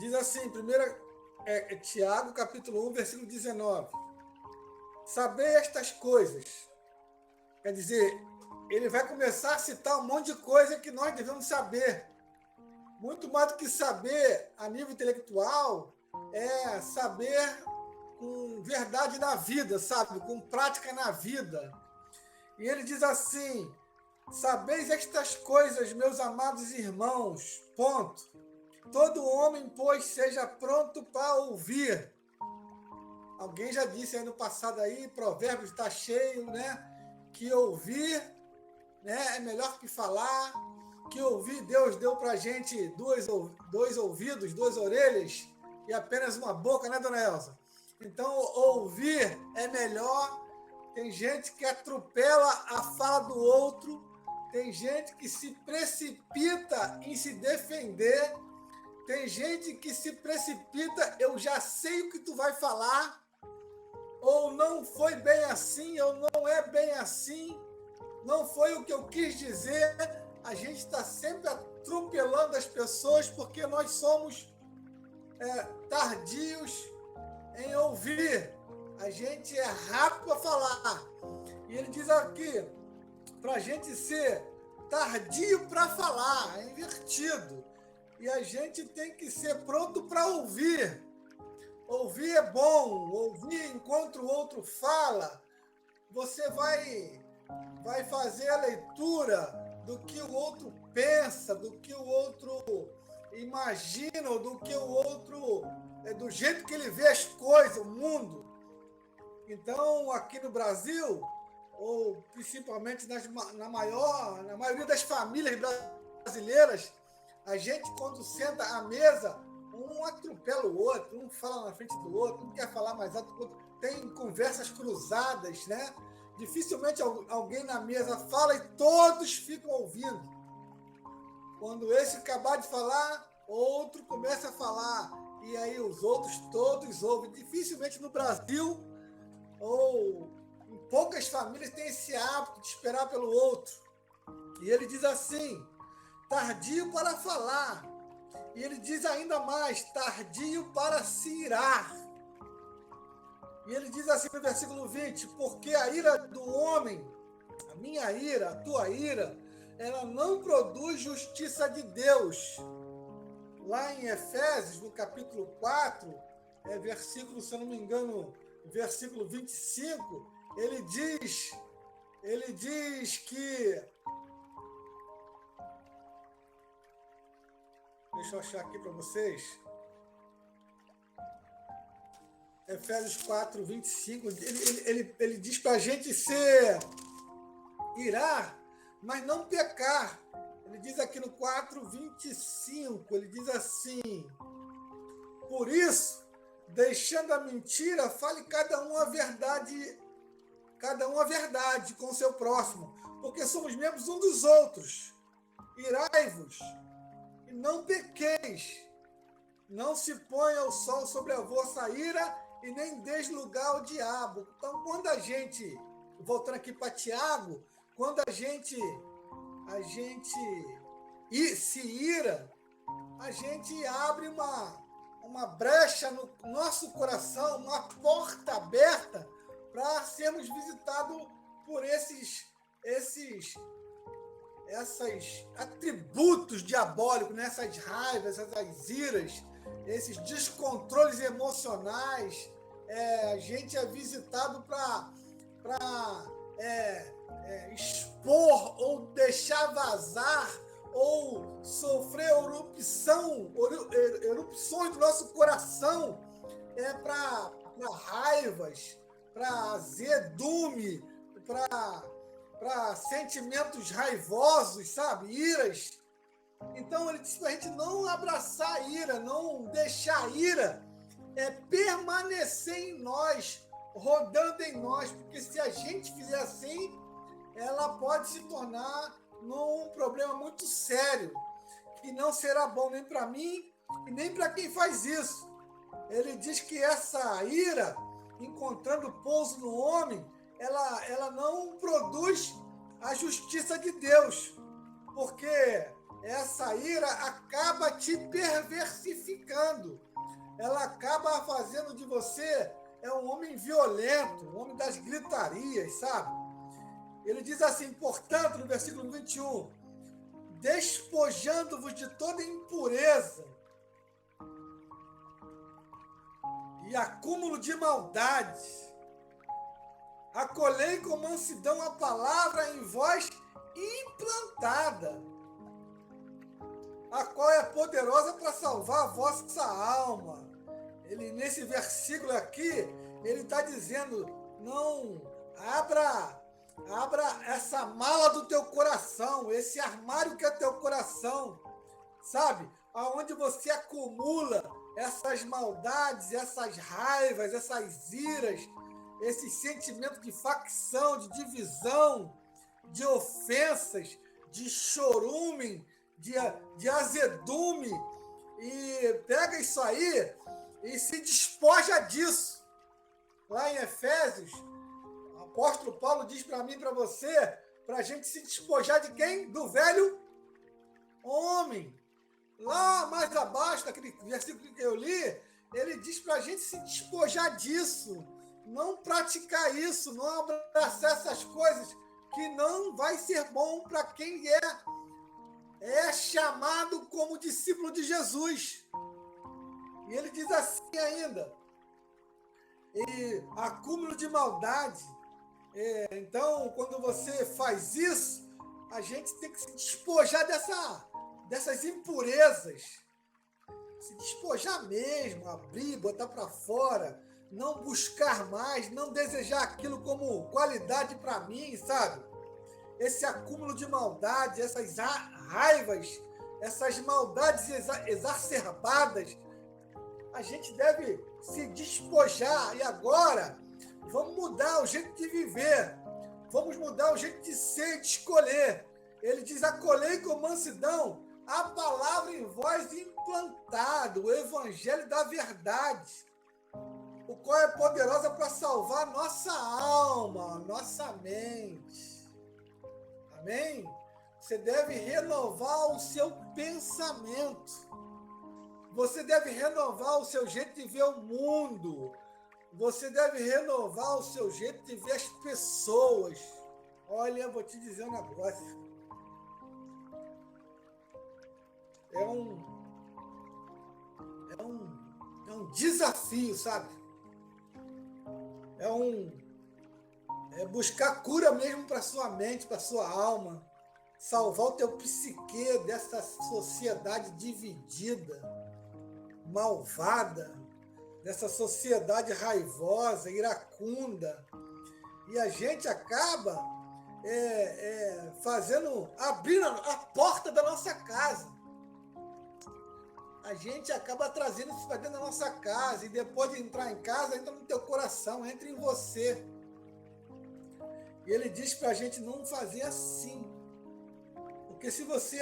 Diz assim, Tiago, capítulo 1, versículo 19. Saber estas coisas. Quer dizer, ele vai começar a citar um monte de coisa que nós devemos saber. Muito mais do que saber a nível intelectual, é saber com verdade na vida, sabe? Com prática na vida. E ele diz assim, sabeis estas coisas, meus amados irmãos, ponto. Todo homem, pois, seja pronto para ouvir. Alguém já disse aí no passado aí, Provérbios está cheio, né? Que ouvir, né, é melhor que falar. Que ouvir, Deus deu para a gente dois ouvidos, duas orelhas e apenas uma boca, né, dona Elza? Então, ouvir é melhor. Tem gente que atropela a fala do outro. Tem gente que se precipita em se defender. Tem gente que se precipita, eu já sei o que tu vai falar, ou não foi bem assim, ou não é bem assim, não foi o que eu quis dizer. A gente está sempre atropelando as pessoas porque nós somos tardios em ouvir. A gente é rápido para falar. E ele diz aqui, para a gente ser tardio para falar, é invertido. E a gente tem que ser pronto para ouvir. Ouvir é bom, ouvir enquanto o outro fala. Você vai fazer a leitura do que o outro pensa, do que o outro imagina, do que o outro, do jeito que ele vê as coisas, o mundo. Então, aqui no Brasil, ou principalmente na maioria das famílias brasileiras, a gente, quando senta à mesa, um atropela o outro, um fala na frente do outro, um quer falar mais alto que o outro. Tem conversas cruzadas, né? Dificilmente alguém na mesa fala e todos ficam ouvindo. Quando esse acabar de falar, outro começa a falar. E aí os outros todos ouvem. Dificilmente no Brasil, ou em poucas famílias, tem esse hábito de esperar pelo outro. E ele diz assim, tardio para falar. E ele diz ainda mais, tardio para se irar. E ele diz assim no versículo 20, porque a ira do homem, a minha ira, a tua ira, ela não produz justiça de Deus. Lá em Efésios, no capítulo 4, versículo, se eu não me engano, versículo 25, ele diz que... Deixa eu achar aqui para vocês. Efésios 4, 25. Ele diz para a gente irar, mas não pecar. Ele diz aqui no 4, 25. Ele diz assim: por isso, deixando a mentira, fale cada um a verdade com o seu próximo, porque somos membros um dos outros. Irai-vos e não pequeis. Não se ponha o sol sobre a vossa ira e nem deis lugar ao diabo. Então, quando a gente, voltando aqui para Tiago, quando a gente se ira, a gente abre uma brecha no nosso coração, uma porta aberta para sermos visitados por esses atributos diabólicos, né? Essas raivas, essas iras, esses descontroles emocionais. A gente é visitado para expor ou deixar vazar ou sofrer erupções do nosso coração para raivas, para azedume, para sentimentos raivosos, sabe? Iras. Então ele disse para a gente não abraçar a ira, não deixar a ira permanecer em nós, rodando em nós, porque se a gente fizer assim, ela pode se tornar num problema muito sério, e não será bom nem para mim e nem para quem faz isso. Ele diz que essa ira, encontrando pouso no homem, ela não produz a justiça de Deus, porque essa ira acaba te perversificando. vencido, ela acaba fazendo de você um homem violento, um homem das gritarias, sabe? Ele diz assim, portanto, no versículo 21, despojando-vos de toda impureza e acúmulo de maldade, acolhei com mansidão a palavra em vós implantada, a qual é poderosa para salvar a vossa alma. Ele, nesse versículo aqui, ele está dizendo, não, abra essa mala do teu coração, esse armário que é teu coração, sabe? Aonde você acumula essas maldades, essas raivas, essas iras, esses sentimentos de facção, de divisão, de ofensas, de chorume, de azedume, e pega isso aí e se despoja disso. Lá em Efésios, o apóstolo Paulo diz para mim e para você, para a gente se despojar de quem? Do velho homem. Lá mais abaixo, naquele versículo que eu li, ele diz para a gente se despojar disso, não praticar isso, não abraçar essas coisas, que não vai ser bom para quem é chamado como discípulo de Jesus. E ele diz assim ainda, e acúmulo de maldade. Então, quando você faz isso, a gente tem que se despojar dessas impurezas. Se despojar mesmo, abrir, botar para fora, não buscar mais, não desejar aquilo como qualidade para mim, sabe? Esse acúmulo de maldade, essas raivas, essas maldades exacerbadas, a gente deve se despojar. E agora, vamos mudar o jeito de viver, vamos mudar o jeito de ser, de escolher. Ele diz, acolhei com mansidão a palavra em vós implantado, o evangelho da verdade, o qual é poderosa para salvar nossa alma, nossa mente. Amém? Você deve renovar o seu pensamento. Você deve renovar o seu jeito de ver o mundo. Você deve renovar o seu jeito de ver as pessoas. Olha, eu vou te dizer um negócio. É um desafio, sabe? É buscar cura mesmo para sua mente, para sua alma. Salvar o teu psique dessa sociedade dividida, malvada, dessa sociedade raivosa, iracunda. E a gente acaba abrindo a porta da nossa casa. A gente acaba trazendo isso para dentro da nossa casa, e depois de entrar em casa, entra no teu coração, entra em você. E ele diz para a gente não fazer assim. Porque se você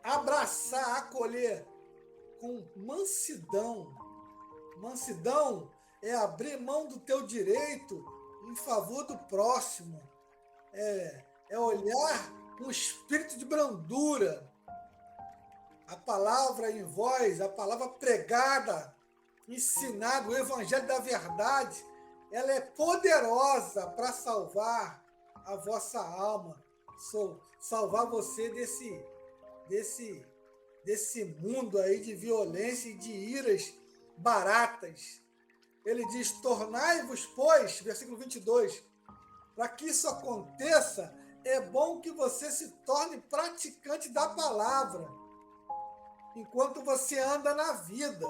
abraçar, acolher com mansidão, mansidão é abrir mão do teu direito em favor do próximo, é olhar com espírito de brandura. A palavra em vós, a palavra pregada, ensinada, o evangelho da verdade, ela é poderosa para salvar a vossa alma, salvar você desse mundo aí de violência e de iras baratas. Ele diz, tornai-vos, pois, versículo 22, para que isso aconteça, é bom que você se torne praticante da palavra, enquanto você anda na vida,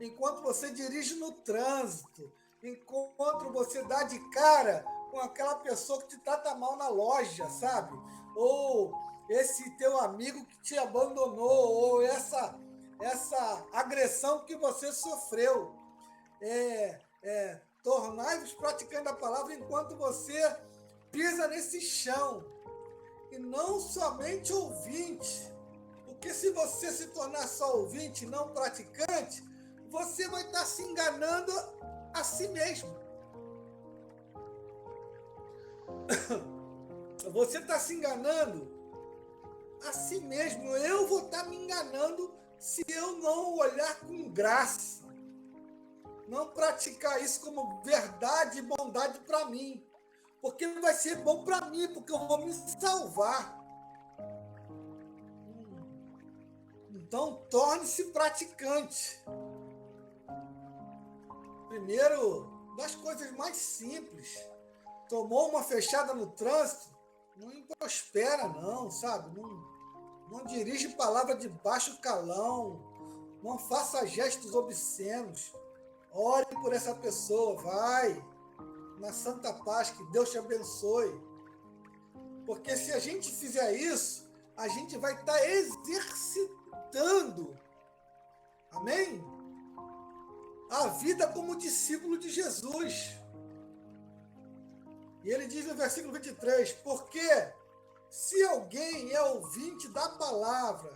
enquanto você dirige no trânsito, enquanto você dá de cara com aquela pessoa que te trata mal na loja, sabe? Ou esse teu amigo que te abandonou, ou essa agressão que você sofreu. Tornai-vos praticando a palavra enquanto você pisa nesse chão, e não somente ouvinte. Porque se você se tornar só ouvinte e não praticante, você vai estar se enganando a si mesmo. Você está se enganando a si mesmo. Eu vou estar me enganando se eu não olhar com graça, não praticar isso como verdade e bondade para mim, porque vai ser bom para mim, porque eu vou me salvar. Então, torne-se praticante. Primeiro, das coisas mais simples. Tomou uma fechada no trânsito, não prospera não, sabe? Não dirige palavra de baixo calão, não faça gestos obscenos. Ore por essa pessoa, vai na santa paz, que Deus te abençoe. Porque se a gente fizer isso, a gente vai estar exercitando, amém? A vida como discípulo de Jesus. E ele diz no versículo 23, porque se alguém é ouvinte da palavra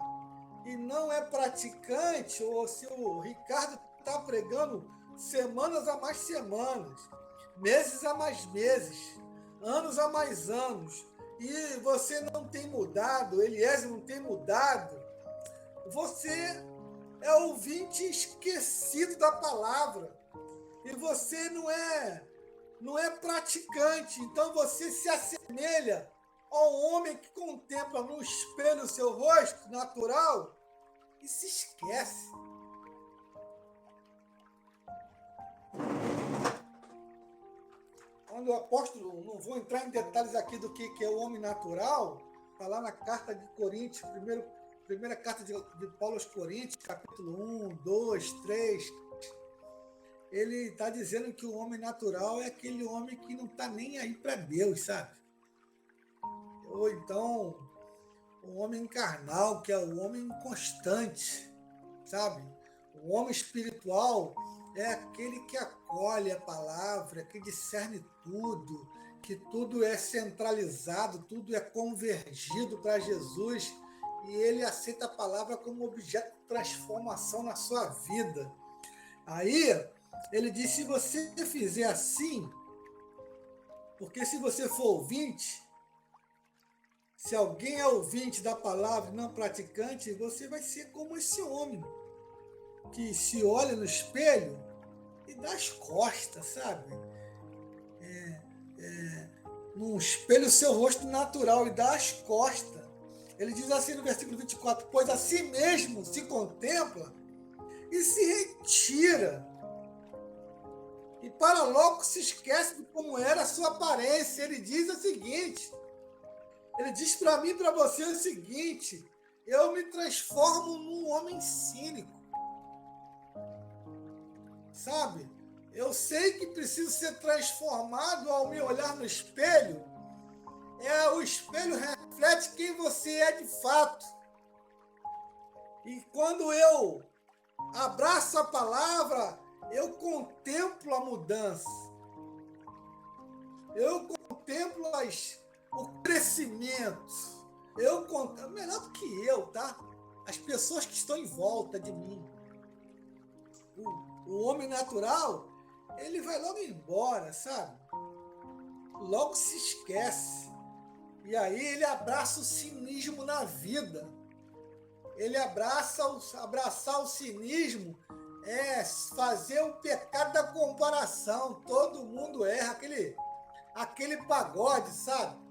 e não é praticante, ou se o Ricardo está pregando semanas a mais semanas, meses a mais meses, anos a mais anos, e você não tem mudado, Eliezer não tem mudado, você é ouvinte esquecido da palavra, e você não é praticante, então você se assemelha ao homem que contempla no espelho o seu rosto natural e se esquece. Quando o apóstolo, não vou entrar em detalhes aqui do que é o homem natural, está lá na carta de Coríntios, primeira carta de Paulo aos Coríntios, capítulo 1, 2, 3, ele está dizendo que o homem natural é aquele homem que não está nem aí para Deus, sabe? Ou então, o homem carnal, que é o homem inconstante, sabe? O homem espiritual é aquele que acolhe a palavra, que discerne tudo, que tudo é centralizado, tudo é convergido para Jesus, e ele aceita a palavra como objeto de transformação na sua vida. Aí, ele diz, se você fizer assim, porque se você for ouvinte, se alguém é ouvinte da palavra e não praticante, você vai ser como esse homem, que se olha no espelho e dá as costas, sabe? No espelho o seu rosto natural e dá as costas. Ele diz assim no versículo 24, pois a si mesmo se contempla e se retira. E para logo se esquece de como era a sua aparência. Ele diz o seguinte, ele diz para mim e para você o seguinte, eu me transformo num homem cínico. Sabe? Eu sei que preciso ser transformado ao me olhar no espelho. O espelho reflete quem você é de fato. E quando eu abraço a palavra, eu contemplo a mudança. Eu contemplo o crescimento. Eu contemplo, melhor do que eu, tá? As pessoas que estão em volta de mim. O homem natural, ele vai logo embora, sabe? Logo se esquece. E aí ele abraça o cinismo na vida. Ele abraçar o cinismo é fazer o pecado da comparação. Todo mundo erra, aquele pagode, sabe?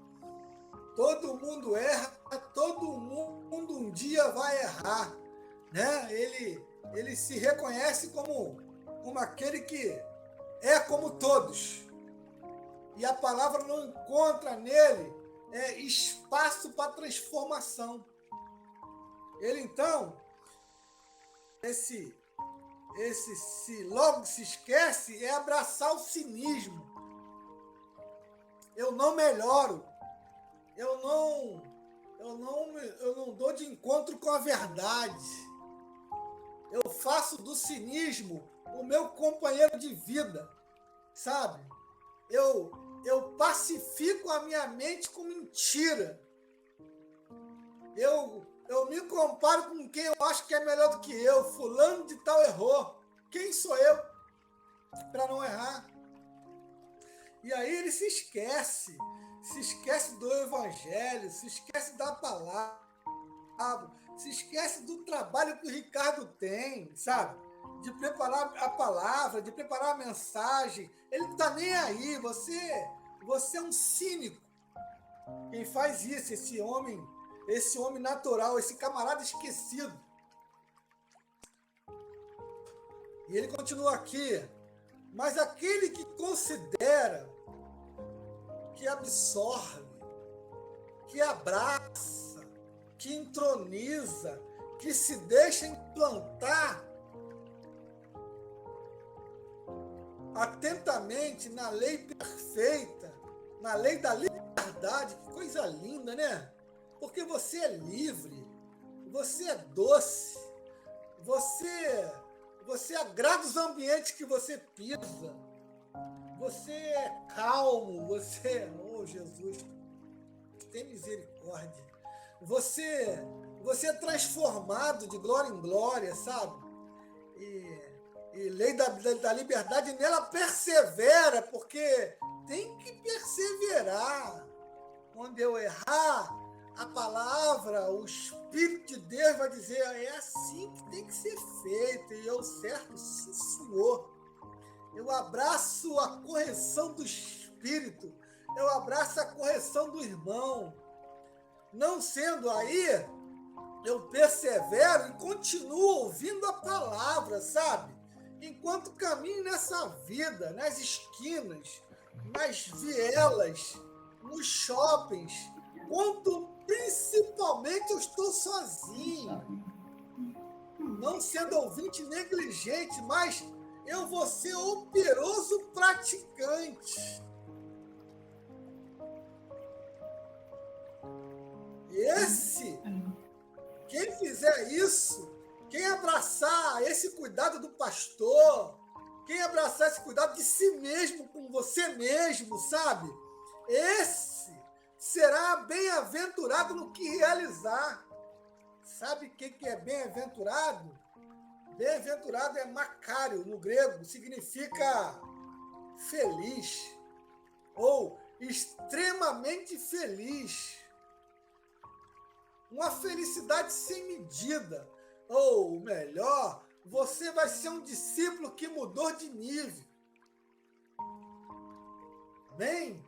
Todo mundo erra, todo mundo um dia vai errar, né? Ele se reconhece como aquele que é como todos. E a palavra não encontra nele espaço para transformação. Ele, então, esse se logo se esquece, é abraçar o cinismo. Eu não melhoro. Eu não dou de encontro com a verdade. Eu faço do cinismo o meu companheiro de vida, sabe? Eu pacifico a minha mente com mentira. Eu me comparo com quem eu acho que é melhor do que eu. Fulano de tal errou. Quem sou eu para não errar? E aí ele se esquece do evangelho, se esquece da palavra, Se esquece do trabalho que o Ricardo tem, sabe? De preparar a palavra, de preparar a mensagem. Ele não está nem aí. Você é um cínico. Quem faz isso, esse homem natural, esse camarada esquecido. E ele continua aqui. Mas aquele que considera, que absorve, que abraça, que entroniza, que se deixa implantar atentamente na lei perfeita, na lei da liberdade. Que coisa linda, né? Porque você é livre, você é doce, você agrada os ambientes que você pisa, você é calmo, oh Jesus, tem misericórdia. Você é transformado de glória em glória, sabe? E lei da liberdade nela persevera, porque tem que perseverar. Quando eu errar, a palavra, o Espírito de Deus vai dizer, é assim que tem que ser feito. E eu, certo, sim, Senhor. Eu abraço a correção do Espírito, eu abraço a correção do irmão. Não sendo aí, eu persevero e continuo ouvindo a palavra, sabe? Enquanto caminho nessa vida, nas esquinas, nas vielas, nos shoppings, quanto principalmente eu estou sozinho, não sendo ouvinte negligente, mas eu vou ser operoso praticante. Quem fizer isso, quem abraçar esse cuidado do pastor, quem abraçar esse cuidado de si mesmo com você mesmo, sabe? Esse será bem-aventurado no que realizar. Sabe o que é bem-aventurado? Bem-aventurado é Macário, no grego, significa feliz ou extremamente feliz. Uma felicidade sem medida. Ou melhor, você vai ser um discípulo que mudou de nível. Amém?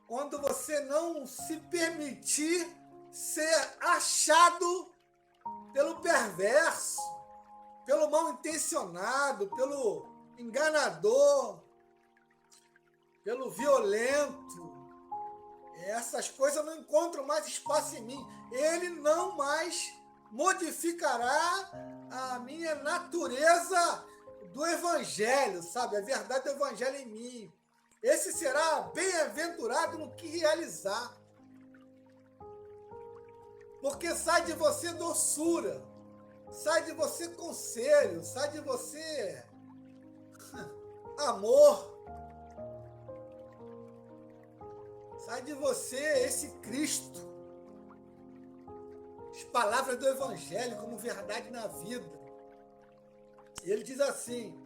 Quando você não se permitir ser achado pelo perverso, pelo mal intencionado, pelo enganador, pelo violento. Essas coisas não encontram mais espaço em mim. Ele não mais modificará a minha natureza do Evangelho, sabe? A verdade do Evangelho em mim. Esse será bem-aventurado no que realizar. Porque sai de você doçura, sai de você conselho, sai de você amor. Sai de você esse Cristo. As palavras do Evangelho como verdade na vida. E ele diz assim: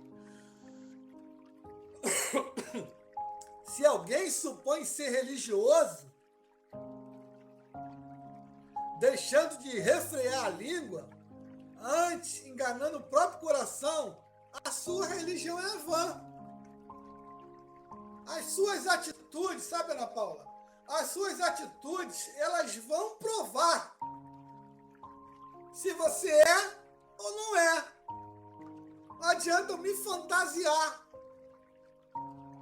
se alguém supõe ser religioso, deixando de refrear a língua, antes enganando o próprio coração, a sua religião é vã. As suas atitudes, sabe, Ana Paula? As suas atitudes, elas vão provar se você é ou não é. Não adianta eu me fantasiar.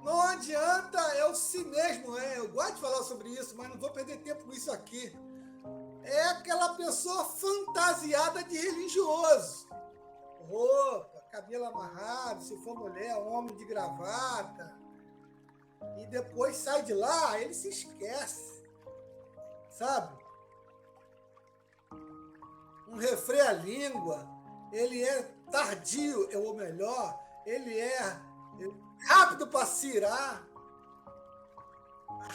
Não adianta eu si mesmo. Eu gosto de falar sobre isso, mas não vou perder tempo com isso aqui. É aquela pessoa fantasiada de religioso. Roupa, cabelo amarrado, se for mulher, homem de gravata. E depois sai de lá, ele se esquece. Sabe? Um refreia-língua, ele é tardio, ou melhor, ele é rápido para se irar,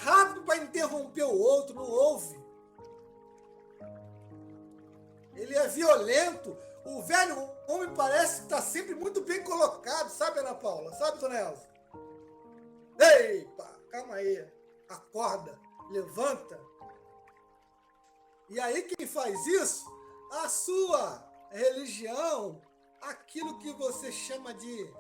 rápido para interromper o outro, não ouve. Ele é violento. O velho homem parece que está sempre muito bem colocado, sabe, Ana Paula? Sabe, Dona Elza? Eita, calma aí. Acorda, levanta. E aí quem faz isso, a sua religião, aquilo que você chama de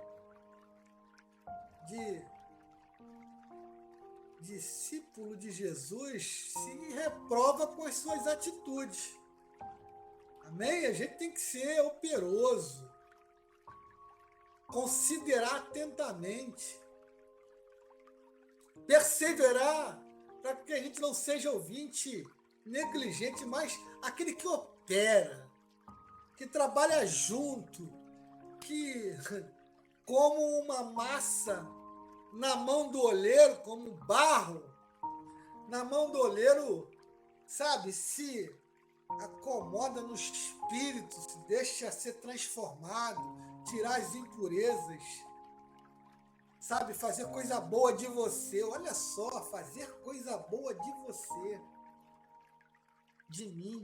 discípulo de Jesus, se reprova com as suas atitudes. Amém? A gente tem que ser operoso, considerar atentamente, perseverar, para que a gente não seja ouvinte negligente, mas aquele que opera, que trabalha junto, que como uma massa na mão do oleiro, como barro na mão do oleiro, sabe, se acomoda no espírito, se deixa ser transformado, tirar as impurezas, sabe, fazer coisa boa de você. Olha só, fazer coisa boa de você, de mim,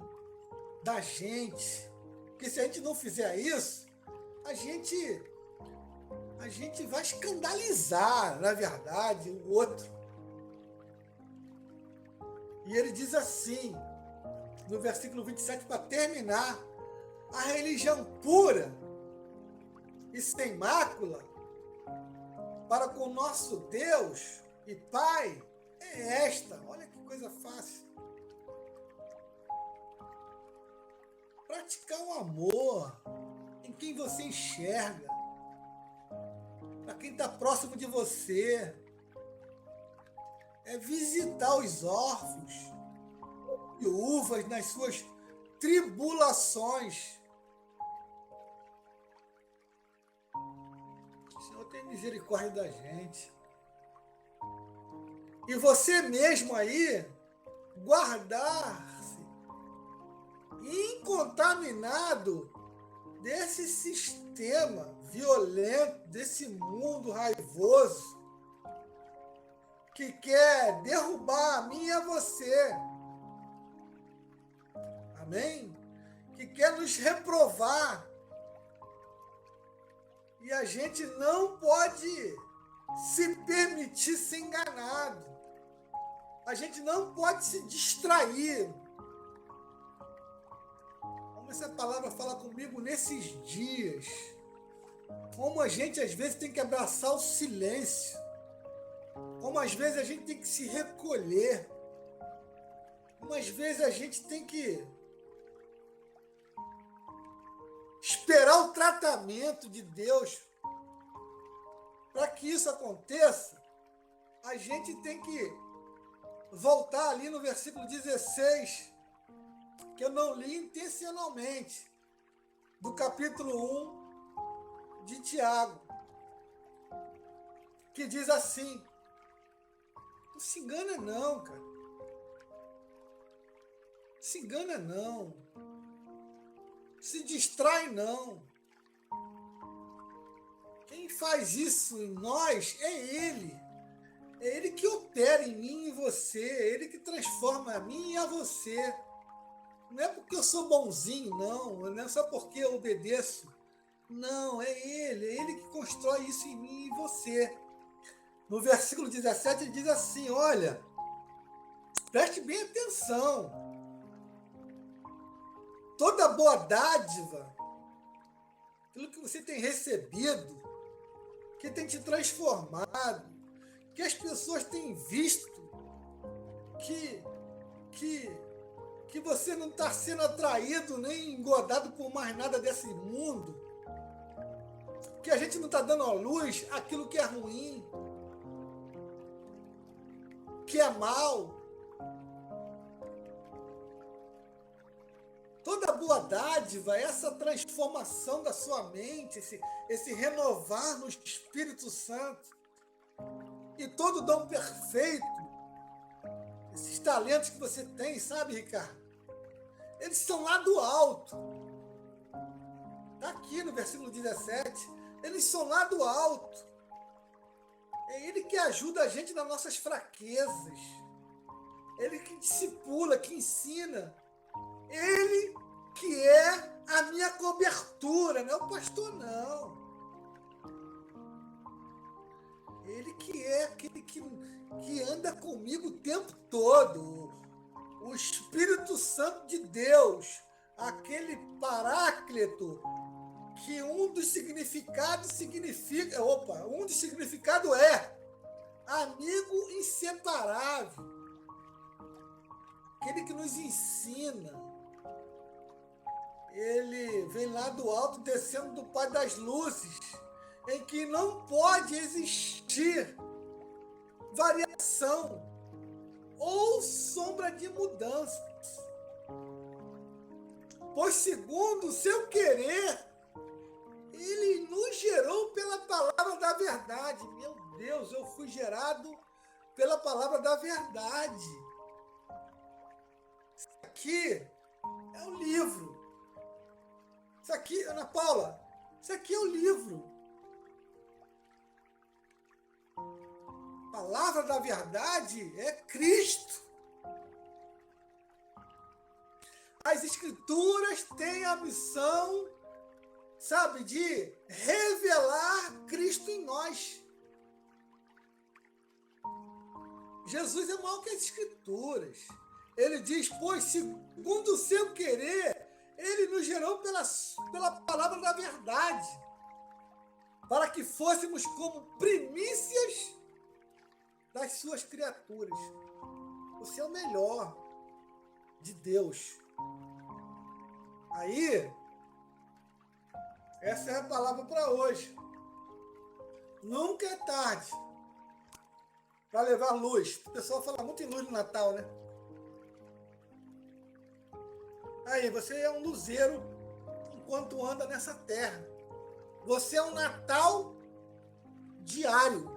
da gente. Porque se a gente não fizer isso, a gente vai escandalizar, na verdade, o outro. E ele diz assim, no versículo 27, para terminar: a religião pura e sem mácula para com o nosso Deus e Pai é esta. Olha que coisa fácil. Praticar o amor em quem você enxerga, para quem está próximo de você. É visitar os órfãos e viúvas nas suas tribulações. O Senhor tem misericórdia da gente. E você mesmo aí, guardar-se incontaminado desse sistema violento, desse mundo raivoso, que quer derrubar a mim e a você. Amém? Que quer nos reprovar. E a gente não pode se permitir ser enganado. A gente não pode se distrair. Como essa palavra fala comigo nesses dias. Como a gente às vezes tem que abraçar o silêncio. Como às vezes a gente tem que se recolher. Como às vezes a gente tem que esperar o tratamento de Deus. Para que isso aconteça, a gente tem que voltar ali no versículo 16, que eu não li intencionalmente, do capítulo 1 de Tiago, que diz assim: não se engana não, cara. Se engana não. Se distrai não. Quem faz isso em nós é Ele. É Ele que opera em mim e em você. É Ele que transforma a mim e a você. Não é porque eu sou bonzinho, não. Não é só porque eu obedeço. Não, é Ele que constrói isso em mim e em você. No versículo 17 ele diz assim: olha, preste bem atenção. Toda boa dádiva, aquilo que você tem recebido, que tem te transformado, que as pessoas têm visto, que você não está sendo atraído nem engodado por mais nada desse mundo, que a gente não está dando à luz aquilo que é ruim, que é mal. Toda boa dádiva, essa transformação da sua mente, esse renovar no Espírito Santo, e todo dom perfeito, esses talentos que você tem, sabe, Ricardo? Eles são lá do alto. Está aqui no versículo 17. Eles são lá do alto. É Ele que ajuda a gente nas nossas fraquezas. Ele que discipula, que ensina. Ele que é a minha cobertura, não é o pastor, não. Ele que é aquele que anda comigo o tempo todo. O Espírito Santo de Deus, aquele paráclito que um dos significados é amigo inseparável, aquele que nos ensina. Ele vem lá do alto, descendo do Pai das Luzes, em que não pode existir variação ou sombra de mudança. Pois, segundo o seu querer, ele nos gerou pela palavra da verdade. Meu Deus, eu fui gerado pela palavra da verdade. Isso aqui é o livro. Isso aqui, Ana Paula, isso aqui é o livro. A palavra da verdade é Cristo. As Escrituras têm a missão, sabe, de revelar Cristo em nós. Jesus é maior que as Escrituras. Ele diz, pois, segundo o seu querer, ele nos gerou pela palavra da verdade, para que fôssemos como primícias das suas criaturas. Você é o melhor de Deus. Aí, essa é a palavra para hoje. Nunca é tarde para levar luz. O pessoal fala muito em luz no Natal, né? Aí, você é um luzeiro enquanto anda nessa terra. Você é um Natal diário.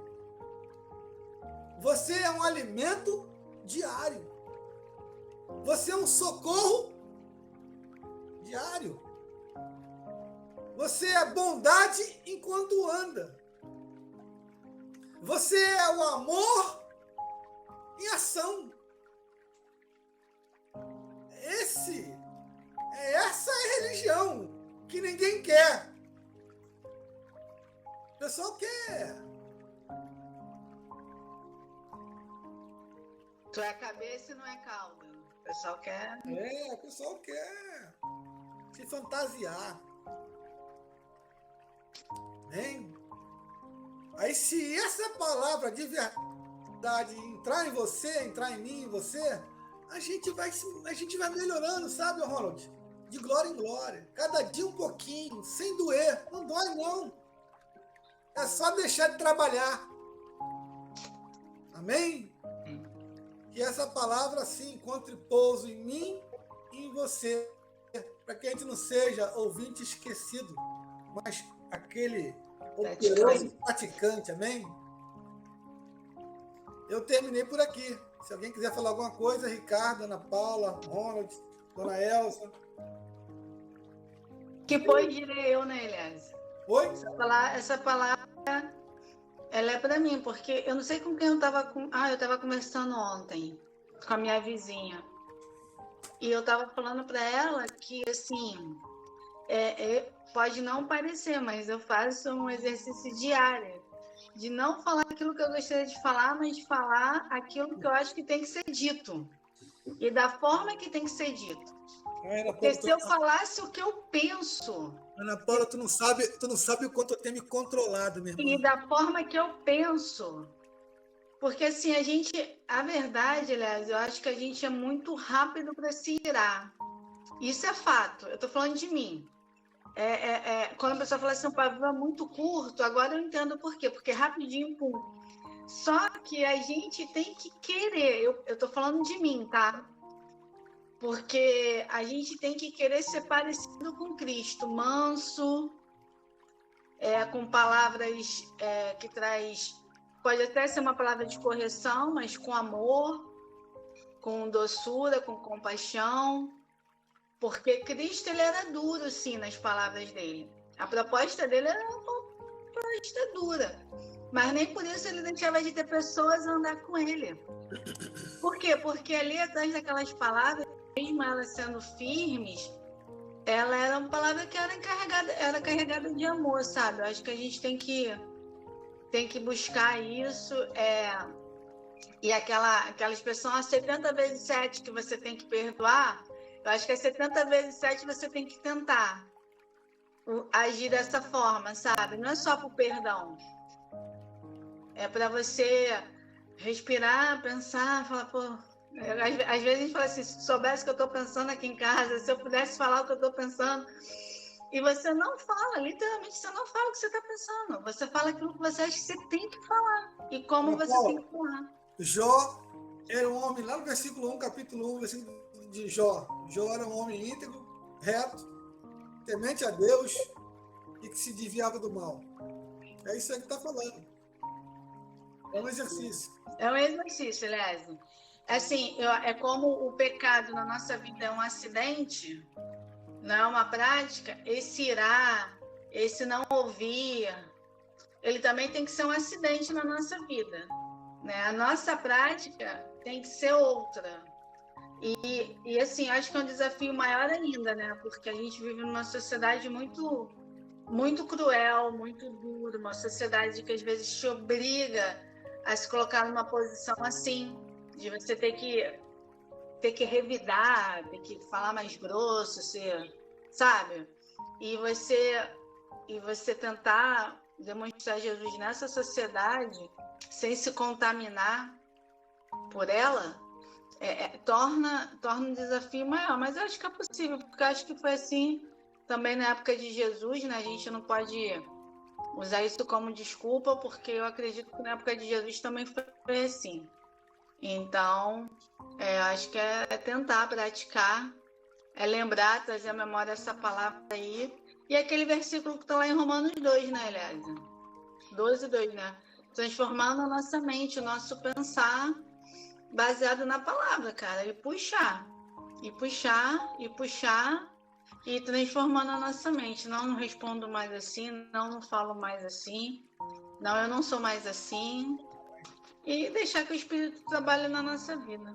Você é um alimento diário. Você é um socorro diário. Você é bondade enquanto anda. Você é o amor em ação. Essa é a religião que ninguém quer. O pessoal quer. Tu é cabeça e não é cauda. O pessoal quer. O pessoal quer se fantasiar. Hein? Aí, se essa palavra de verdade entrar em você, entrar em mim, em você, a gente vai melhorando, sabe, Ronald? De glória em glória. Cada dia um pouquinho, sem doer. Não dói, não. É só deixar de trabalhar. Amém? Que essa palavra, assim, encontre pouso em mim e em você. Para que a gente não seja ouvinte esquecido, mas aquele operoso praticante. Amém? Eu terminei por aqui. Se alguém quiser falar alguma coisa, Ricardo, Ana Paula, Ronald, Dona Elsa. Que pois direi eu, né, Elias? Oi? Essa palavra, ela é para mim, porque eu não sei com quem eu estava eu estava conversando ontem com a minha vizinha. E eu estava falando para ela que, assim, pode não parecer, mas eu faço um exercício diário de não falar aquilo que eu gostaria de falar, mas de falar aquilo que eu acho que tem que ser dito. E da forma que tem que ser dito. Porque se eu falasse o que eu penso... Ana Paula, tu não sabe o quanto eu tenho me controlado, minha irmã. E da forma que eu penso. Porque, assim, a verdade, aliás, eu acho que a gente é muito rápido para se irar. Isso é fato. Eu estou falando de mim. Quando a pessoa fala assim, um pavio é muito curto, agora eu entendo por quê. Porque rapidinho, pum. Só que a gente tem que querer. Eu estou falando de mim, tá? Porque a gente tem que querer ser parecido com Cristo. Manso, com palavras que traz... Pode até ser uma palavra de correção, mas com amor, com doçura, com compaixão. Porque Cristo, ele era duro, sim, nas palavras dele. A proposta dele era uma proposta dura. Mas nem por isso ele deixava de ter pessoas a andar com ele. Por quê? Porque ali atrás daquelas palavras, mesmo elas sendo firmes, ela era uma palavra que era carregada de amor, sabe? Eu acho que a gente tem que buscar isso. E aquela expressão, 70 vezes 7 que você tem que perdoar, Eu acho que é 70 vezes 7 você tem que tentar agir dessa forma, sabe? Não é só pro perdão. É para você respirar, pensar, falar, pô... Às vezes a gente fala assim, se soubesse o que eu estou pensando aqui em casa, se eu pudesse falar o que eu estou pensando... E você não fala, literalmente, você não fala o que você está pensando. Você fala aquilo que você acha que você tem que falar. E como você tem que falar. Jó era um homem, lá no versículo 1, capítulo 1, versículo de Jó. Jó era um homem íntegro, reto, temente a Deus e que se desviava do mal. É isso aí que está falando. É um exercício. É um exercício, Léo. Assim, é como o pecado na nossa vida é um acidente, não é uma prática, esse irá, esse não ouvir, ele também tem que ser um acidente na nossa vida, né? A nossa prática tem que ser outra. E assim, acho que é um desafio maior ainda, né? Porque a gente vive numa sociedade muito, muito cruel, muito dura, uma sociedade que às vezes te obriga a se colocar numa posição assim, de você ter que revidar, ter que falar mais grosso, sabe? E você tentar demonstrar Jesus nessa sociedade sem se contaminar por ela, torna um desafio maior. Mas eu acho que é possível, porque eu acho que foi assim também na época de Jesus, né? A gente não pode usar isso como desculpa, porque eu acredito que na época de Jesus também foi assim. Então, acho que é tentar praticar, é lembrar, trazer à memória essa palavra aí. E aquele versículo que está lá em Romanos 2, né, Elésia? 12:2, né? Transformando a nossa mente, o nosso pensar baseado na palavra, cara. E puxar, e transformando a nossa mente. Não respondo mais assim, não falo mais assim, não, eu não sou mais assim. E deixar que o Espírito trabalhe na nossa vida.